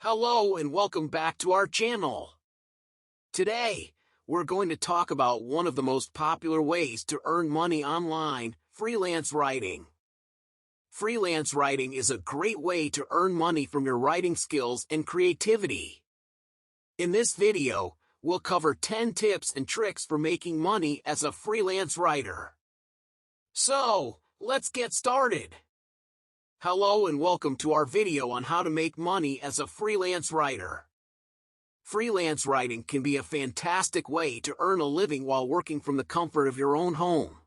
Hello and welcome back to our channel. Today, we're going to talk about one of the most popular ways to earn money online, freelance writing. Freelance writing is a great way to earn money from your writing skills and creativity. In this video, we'll cover 10 tips and tricks for making money as a freelance writer. So, let's get started. Hello and welcome to our video on how to make money as a freelance writer. Freelance writing can be a fantastic way to earn a living while working from the comfort of your own home.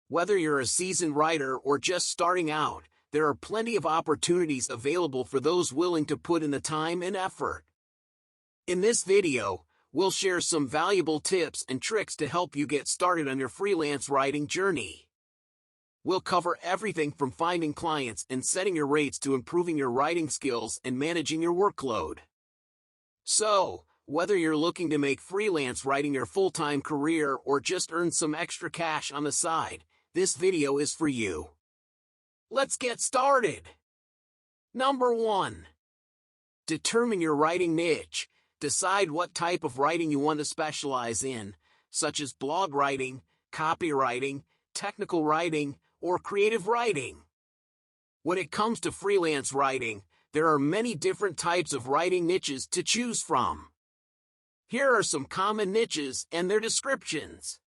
Whether you're a seasoned writer or just starting out, there are plenty of opportunities available for those willing to put in the time and effort. In this video, we'll share some valuable tips and tricks to help you get started on your freelance writing journey. We'll cover everything from finding clients and setting your rates to improving your writing skills and managing your workload. So, whether you're looking to make freelance writing your full-time career or just earn some extra cash on the side, this video is for you. Let's get started. Number 1. Determine your writing niche. Decide what type of writing you want to specialize in, such as blog writing, copywriting, technical writing, or creative writing. When it comes to freelance writing, there are many different types of writing niches to choose from. Here are some common niches and their descriptions.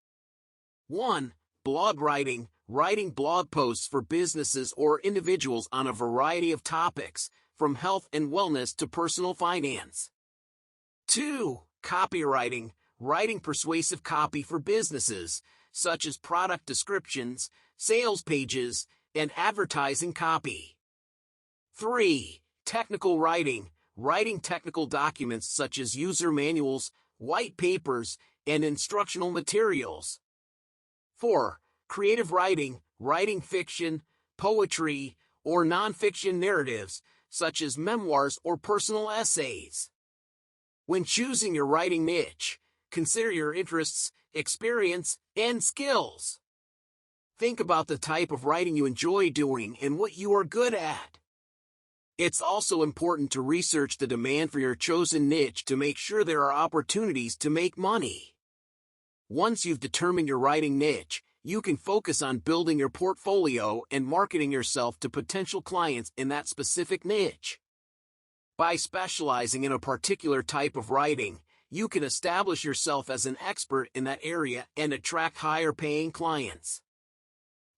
1. Blog writing. Writing blog posts for businesses or individuals on a variety of topics, from health and wellness to personal finance. 2. Copywriting. Writing persuasive copy for businesses, such as product descriptions, sales pages, and advertising copy. 3. Technical writing. Writing technical documents such as user manuals, white papers, and instructional materials. 4. Creative writing. Writing fiction, poetry, or nonfiction narratives, such as memoirs or personal essays. When choosing your writing niche, consider your interests, experience, and skills. Think about the type of writing you enjoy doing and what you are good at. It's also important to research the demand for your chosen niche to make sure there are opportunities to make money. Once you've determined your writing niche, you can focus on building your portfolio and marketing yourself to potential clients in that specific niche. By specializing in a particular type of writing, you can establish yourself as an expert in that area and attract higher-paying clients.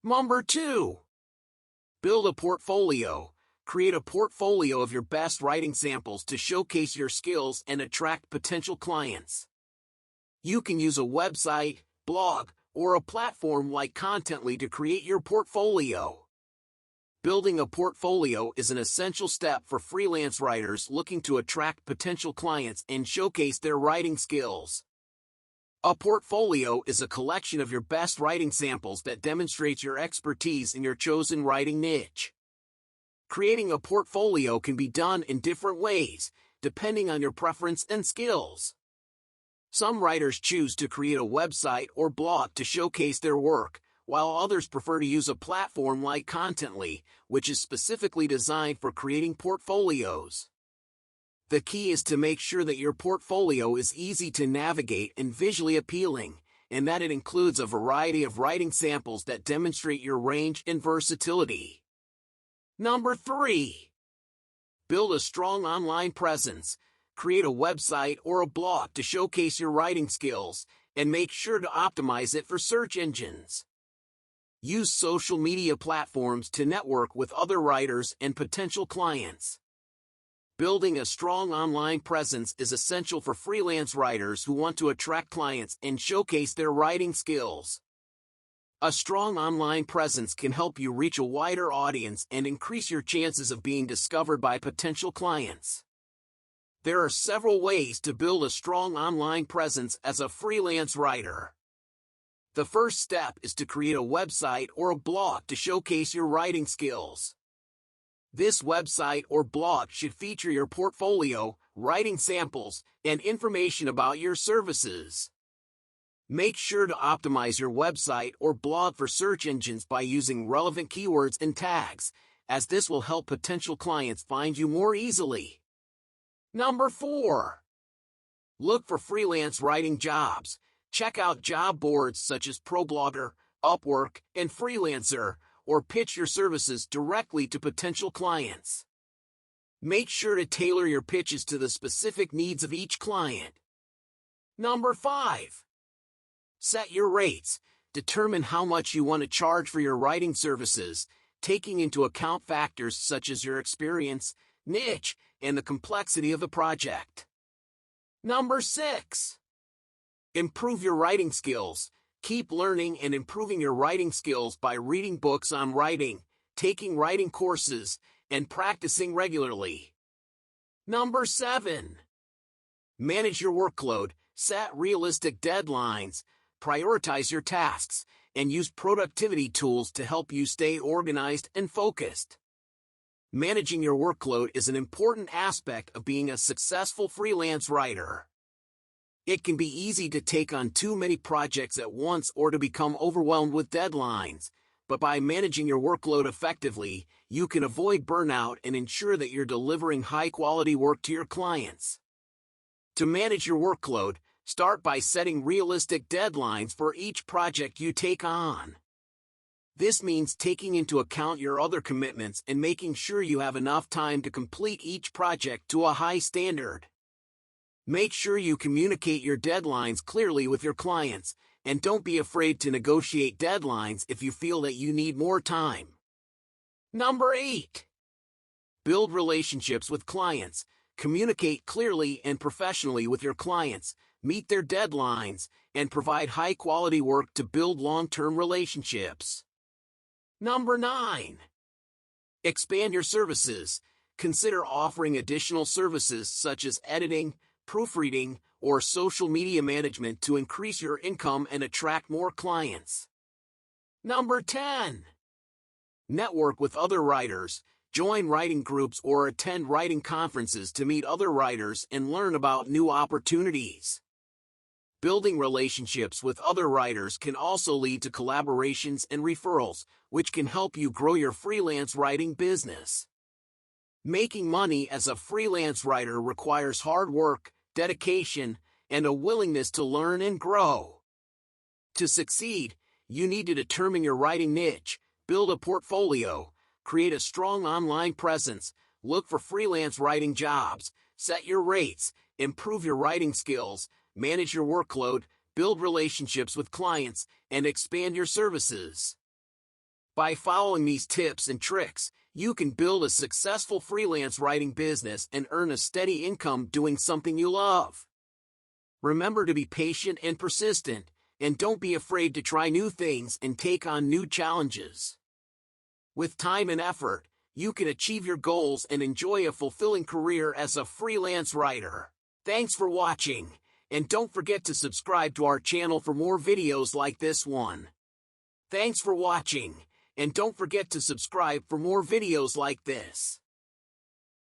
Number 2. Build a portfolio. Create a portfolio of your best writing samples to showcase your skills and attract potential clients. You can use a website, blog, or a platform like Contently to create your portfolio. Building a portfolio is an essential step for freelance writers looking to attract potential clients and showcase their writing skills. A portfolio is a collection of your best writing samples that demonstrates your expertise in your chosen writing niche. Creating a portfolio can be done in different ways, depending on your preference and skills. Some writers choose to create a website or blog to showcase their work, while others prefer to use a platform like Contently, which is specifically designed for creating portfolios. The key is to make sure that your portfolio is easy to navigate and visually appealing, and that it includes a variety of writing samples that demonstrate your range and versatility. Number 3. Build a strong online presence. Create a website or a blog to showcase your writing skills, and make sure to optimize it for search engines. Use social media platforms to network with other writers and potential clients. Building a strong online presence is essential for freelance writers who want to attract clients and showcase their writing skills. A strong online presence can help you reach a wider audience and increase your chances of being discovered by potential clients. There are several ways to build a strong online presence as a freelance writer. The first step is to create a website or a blog to showcase your writing skills. This website or blog should feature your portfolio, writing samples, and information about your services. Make sure to optimize your website or blog for search engines by using relevant keywords and tags, as this will help potential clients find you more easily. Number 4. Look for freelance writing jobs. Check out job boards such as ProBlogger, Upwork, and Freelancer, or pitch your services directly to potential clients. Make sure to tailor your pitches to the specific needs of each client. Number 5. Set your rates. Determine how much you want to charge for your writing services, taking into account factors such as your experience, niche, and the complexity of the project. Number 6. Improve your writing skills. Keep learning and improving your writing skills by reading books on writing, taking writing courses, and practicing regularly. Number 7. Manage your workload. Set realistic deadlines, prioritize your tasks, and use productivity tools to help you stay organized and focused. Managing your workload is an important aspect of being a successful freelance writer. It can be easy to take on too many projects at once or to become overwhelmed with deadlines, but by managing your workload effectively, you can avoid burnout and ensure that you're delivering high-quality work to your clients. To manage your workload, start by setting realistic deadlines for each project you take on. This means taking into account your other commitments and making sure you have enough time to complete each project to a high standard. Make sure you communicate your deadlines clearly with your clients, and don't be afraid to negotiate deadlines if you feel that you need more time. Number 8. Build relationships with clients. Communicate clearly and professionally with your clients, meet their deadlines, and provide high-quality work to build long-term relationships. Number 9. Expand your services. Consider offering additional services such as editing, proofreading, or social media management to increase your income and attract more clients. Number 10. Network with other writers. Join writing groups or attend writing conferences to meet other writers and learn about new opportunities. Building relationships with other writers can also lead to collaborations and referrals, which can help you grow your freelance writing business. Making money as a freelance writer requires hard work, dedication, and a willingness to learn and grow. To succeed, you need to determine your writing niche, build a portfolio, create a strong online presence, look for freelance writing jobs, set your rates, improve your writing skills, manage your workload, build relationships with clients, and expand your services. By following these tips and tricks, you can build a successful freelance writing business and earn a steady income doing something you love. Remember to be patient and persistent, and don't be afraid to try new things and take on new challenges. With time and effort, you can achieve your goals and enjoy a fulfilling career as a freelance writer. Thanks for watching, and don't forget to subscribe to our channel for more videos like this one. Thanks for watching, and don't forget to subscribe for more videos like this.